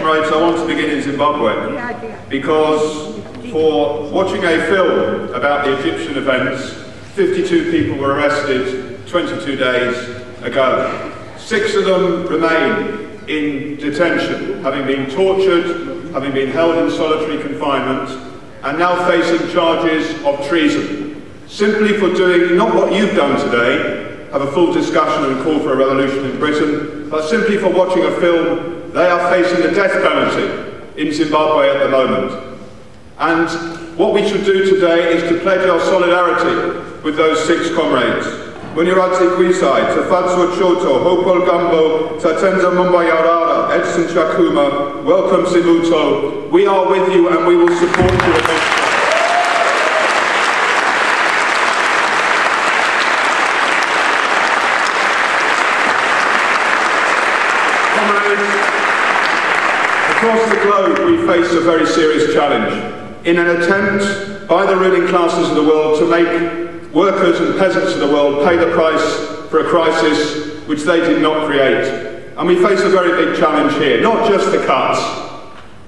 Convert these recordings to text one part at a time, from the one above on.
comrades, I want to begin in Zimbabwe, because for watching a film about the Egyptian events, 52 people were arrested 22 days ago. 6 of them remain in detention, having been tortured, having been held in solitary confinement, and now facing charges of treason, simply for doing not what you've done today, have a full discussion and call for a revolution in Britain, but simply for watching a film. They are facing the death penalty in Zimbabwe at the moment. And what we should do today is to pledge our solidarity with those 6 comrades. Munirazi Kwisai, Tafatso Choto, Hopol Gambo, Tatenza Mumbayarara, Edson Chakuma, welcome Simuto. We are with you and we will support you against this. Across the globe, we face a very serious challenge in an attempt by the ruling classes of the world to make workers and peasants of the world pay the price for a crisis which they did not create. And we face a very big challenge here, not just the cuts,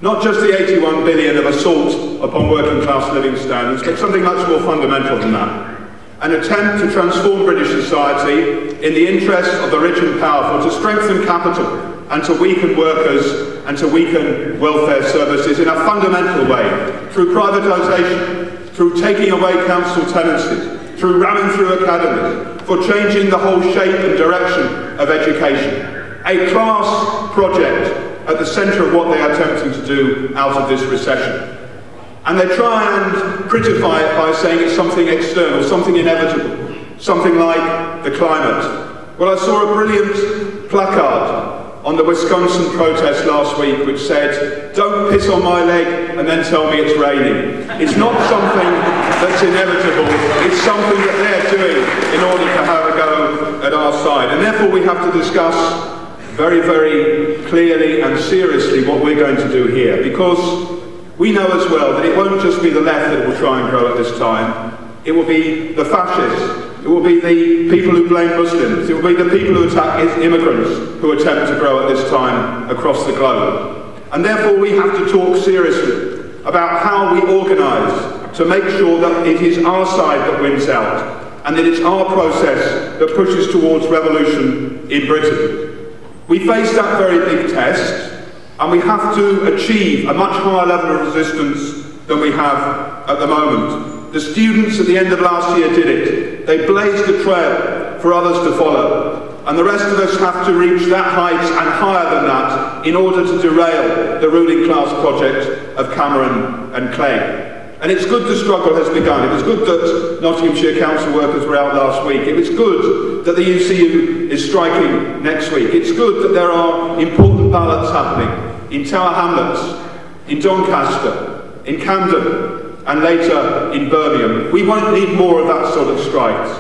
not just the 81 billion of assault upon working class living standards, but something much more fundamental than that. An attempt to transform British society in the interests of the rich and powerful, to strengthen capital and to weaken workers and to weaken welfare services in a fundamental way, through privatisation, through taking away council tenancies, through ramming through academies, for changing the whole shape and direction of education. A class project at the centre of what they are attempting to do out of this recession. And they try and prettify it by saying it's something external, something inevitable, something like the climate. Well, I saw a brilliant placard on the Wisconsin protest last week which said, "Don't piss on my leg and then tell me it's raining." It's not something that's inevitable, it's something that they're doing in order to have a go at our side. And therefore we have to discuss very, very clearly and seriously what we're going to do here, because we know as well that it won't just be the left that will try and grow at this time. It will be the fascists. It will be the people who blame Muslims. It will be the people who attack immigrants who attempt to grow at this time across the globe. And therefore we have to talk seriously about how we organise to make sure that it is our side that wins out and that it's our process that pushes towards revolution in Britain. We face that very big test, and we have to achieve a much higher level of resistance than we have at the moment. The students at the end of last year did it. They blazed a trail for others to follow. And the rest of us have to reach that height and higher than that in order to derail the ruling class project of Cameron and Clegg. And it's good the struggle has begun. It was good that Nottinghamshire council workers were out last week. It was good that the UCU is striking next week. It's good that there are important ballots happening in Tower Hamlets, in Doncaster, in Camden, and later in Birmingham. We won't need more of that sort of strikes.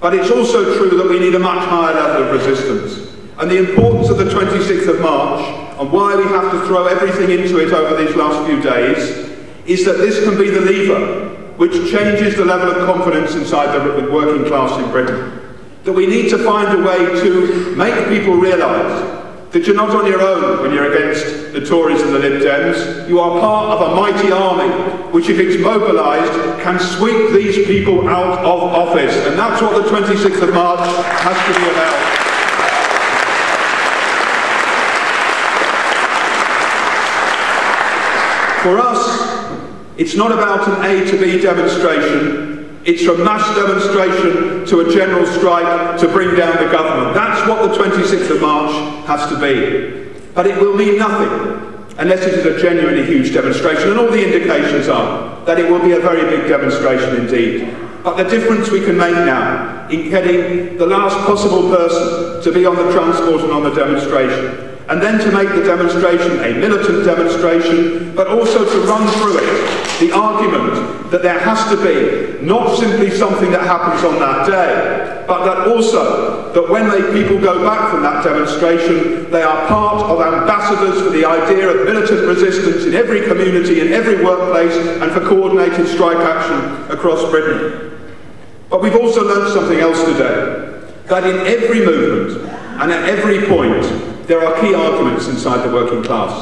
But it's also true that we need a much higher level of resistance. And the importance of the 26th of March, and why we have to throw everything into it over these last few days, is that this can be the lever which changes the level of confidence inside the working class in Britain. That we need to find a way to make people realise that you're not on your own when you're against the Tories and the Lib Dems. You are part of a mighty army which, if it's mobilised, can sweep these people out of office. And that's what the 26th of March has to be about. For us, it's not about an A to B demonstration. It's from mass demonstration to a general strike to bring down the government. That's what the 26th of March has to be. But it will mean nothing unless it is a genuinely huge demonstration, and all the indications are that it will be a very big demonstration indeed. But the difference we can make now in getting the last possible person to be on the transport and on the demonstration, and then to make the demonstration a militant demonstration, but also to run through it the argument that there has to be not simply something that happens on that day, but that also that when people go back from that demonstration, they are part of ambassadors for the idea of militant resistance in every community, in every workplace, and for coordinated strike action across Britain. But we've also learned something else today, that in every movement and at every point, there are key arguments inside the working class.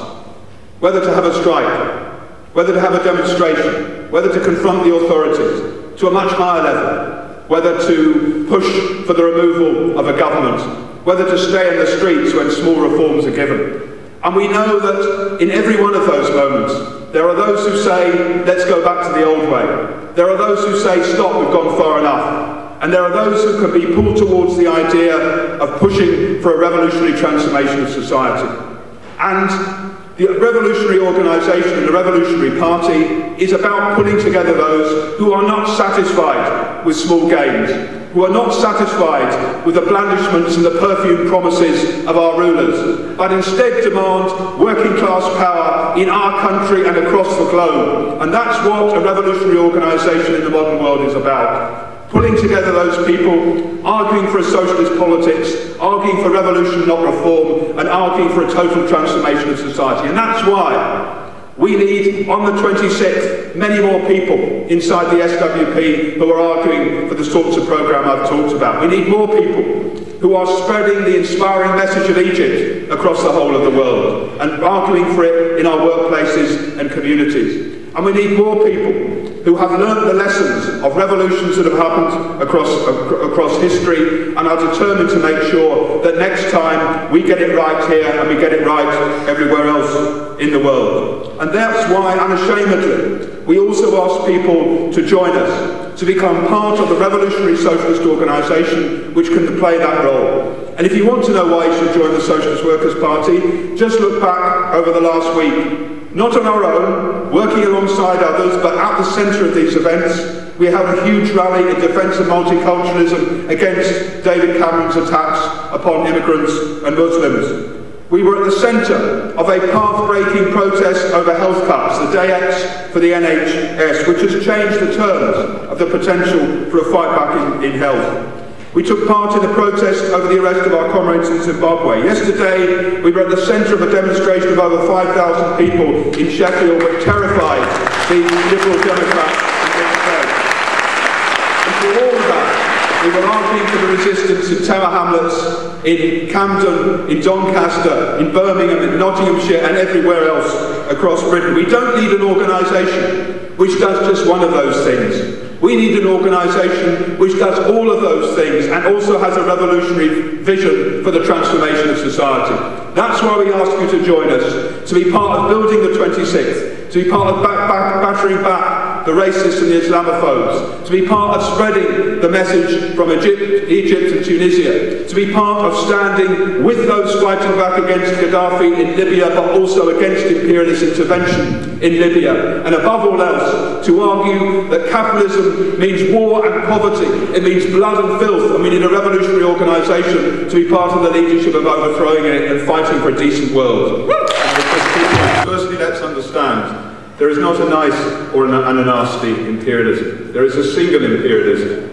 whether to have a strike, whether to have a demonstration, whether to confront the authorities, to a much higher level, whether to push for the removal of a government, whether to stay in the streets when small reforms are given. And we know that in every one of those moments, there are those who say, let's go back to the old way. There are those who say, stop, we've gone far enough. And there are those who can be pulled towards the idea of pushing for a revolutionary transformation of society. And the revolutionary organisation and the revolutionary party is about pulling together those who are not satisfied with small gains, who are not satisfied with the blandishments and the perfumed promises of our rulers, but instead demand working class power in our country and across the globe. And that's what a revolutionary organisation in the modern world is about. Pulling together those people, arguing for a socialist politics, arguing for revolution, not reform, and arguing for a total transformation of society. And that's why we need, on the 26th, many more people inside the SWP who are arguing for the sorts of programme I've talked about. We need more people who are spreading the inspiring message of Egypt across the whole of the world and arguing for it in our workplaces and communities. And we need more people who have learnt the lessons of revolutions that have happened across history and are determined to make sure that next time we get it right here and we get it right everywhere else in the world. And that's why, unashamedly, we also ask people to join us, to become part of the revolutionary socialist organisation which can play that role. And if you want to know why you should join the Socialist Workers' Party, just look back over the last week. Not on our own, working alongside others, but at the centre of these events, we have a huge rally in defence of multiculturalism against David Cameron's attacks upon immigrants and Muslims. We were at the centre of a path-breaking protest over health cuts, the Day X for the NHS, which has changed the terms of the potential for a fight back in health. We took part in a protest over the arrest of our comrades in Zimbabwe. Yesterday, we were at the centre of a demonstration of over 5,000 people in Sheffield, which terrified the Liberal Democrats in this state. And for all of that, we were arguing for the resistance in Tower Hamlets, in Camden, in Doncaster, in Birmingham, in Nottinghamshire, and everywhere else across Britain. We don't need an organisation which does just one of those things. We need an organisation which does all of those things and also has a revolutionary vision for the transformation of society. That's why we ask you to join us, to be part of building the 26th, to be part of battering back the racists and the Islamophobes, to be part of spreading the message from Egypt and Tunisia, to be part of standing with those fighting back against Gaddafi in Libya, but also against imperialist intervention in Libya, and above all else, to argue that capitalism means war and poverty, it means blood and filth, and we need a revolutionary organisation to be part of the leadership of overthrowing it and fighting for a decent world. Firstly, let's understand, there is not a nice or a nasty imperialism. There is a single imperialism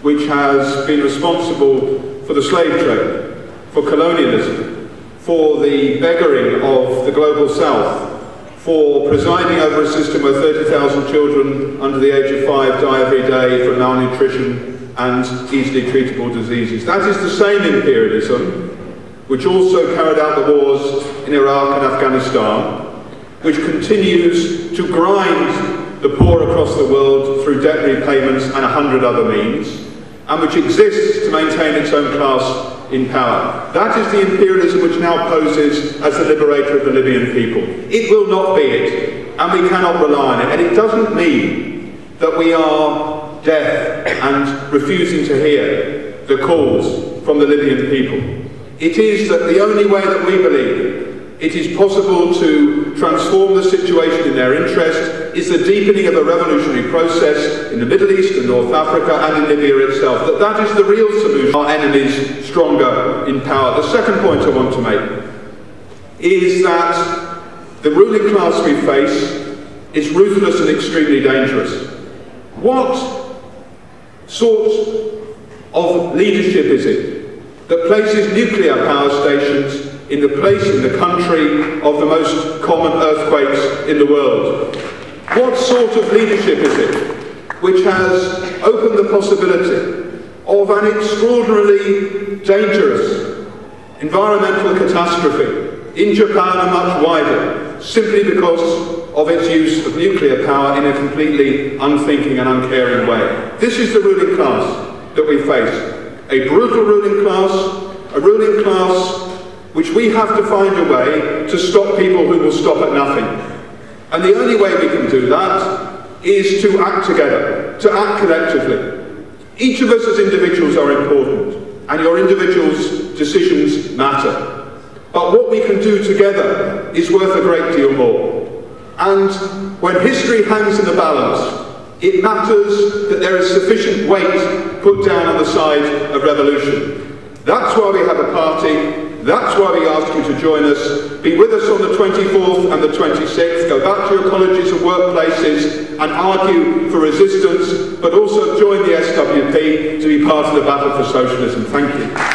which has been responsible for the slave trade, for colonialism, for the beggaring of the global south, for presiding over a system where 30,000 children under the age of 5 die every day from malnutrition and easily treatable diseases. That is the same imperialism which also carried out the wars in Iraq and Afghanistan, which continues to grind the poor across the world through debt repayments and 100 other means, and which exists to maintain its own class in power. That is the imperialism which now poses as the liberator of the Libyan people. It will not be it, and we cannot rely on it. And it doesn't mean that we are deaf and refusing to hear the calls from the Libyan people. It is that the only way that we believe it is possible to transform the situation in their interest is the deepening of a revolutionary process in the Middle East and North Africa and in Libya itself. That is the real solution. Our enemies stronger in power. The second point I want to make is that the ruling class we face is ruthless and extremely dangerous. What sort of leadership is it that places nuclear power stations in the place, in the country of the most common earthquakes in the world? What sort of leadership is it which has opened the possibility of an extraordinarily dangerous environmental catastrophe in Japan and much wider, simply because of its use of nuclear power in a completely unthinking and uncaring way. This is the ruling class that we face. A brutal ruling class which we have to find a way to stop people who will stop at nothing. And the only way we can do that is to act together, to act collectively. Each of us as individuals are important, and your individuals' decisions matter. But what we can do together is worth a great deal more. And when history hangs in the balance, it matters that there is sufficient weight put down on the side of revolution. That's why we have a party. That's why we ask you to join us. Be with us on the 24th and the 26th. Go back to your colleges and workplaces and argue for resistance, but also join the SWP to be part of the battle for socialism. Thank you.